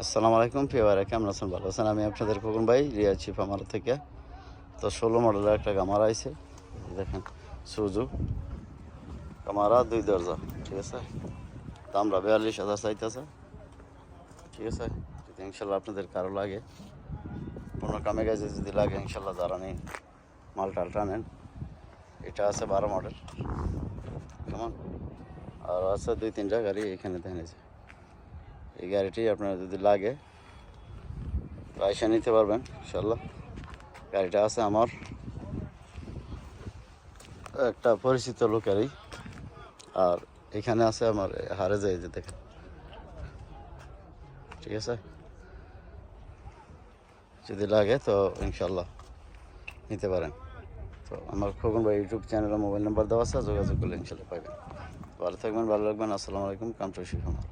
আসসালামু আলাইকুম প্রিয় ভাইরা, কেমন আছেন? ভালো আছেন? আমি আপনাদের খোকন ভাই, রিয়া চিফ আমার থেকে। তো 16 মডেলের একটা কামারা আইছে, দেখেন সুজু কামারা 2 দরজা, ঠিক আছে। দামরা 42,000 চাইতেছে, ঠিক আছে। যদি ইনশাল্লাহ আপনাদের কারো লাগে, কোনো কামে কাজে যদি লাগে ইনশাল্লাহ যারা নেই মাল টালটা নেন। এটা আছে 12 মডেল, কেমন। আর আছে 2-3টা গাড়ি এখানে দেখেছে। এই গাড়িটি আপনার যদি লাগে পয়সা নিতে পারবেন ইনশাল্লাহ। গাড়িটা আছে আমার একটা পরিচিত লোকেরই। আর এখানে আছে আমার হারে যায় যে দেখেন, ঠিক আছে। যদি লাগে তো ইনশাল্লাহ নিতে পারেন। তো আমার খোকন ভাই ইউটিউব চ্যানেলে মোবাইল নাম্বার দেওয়া আছে, যোগাযোগ করলে ইনশাল্লাহ পাবেন। ভালো থাকবেন, ভালো রাখবেন। আসসালামু আলাইকুম। কাম টু শিখ আমার।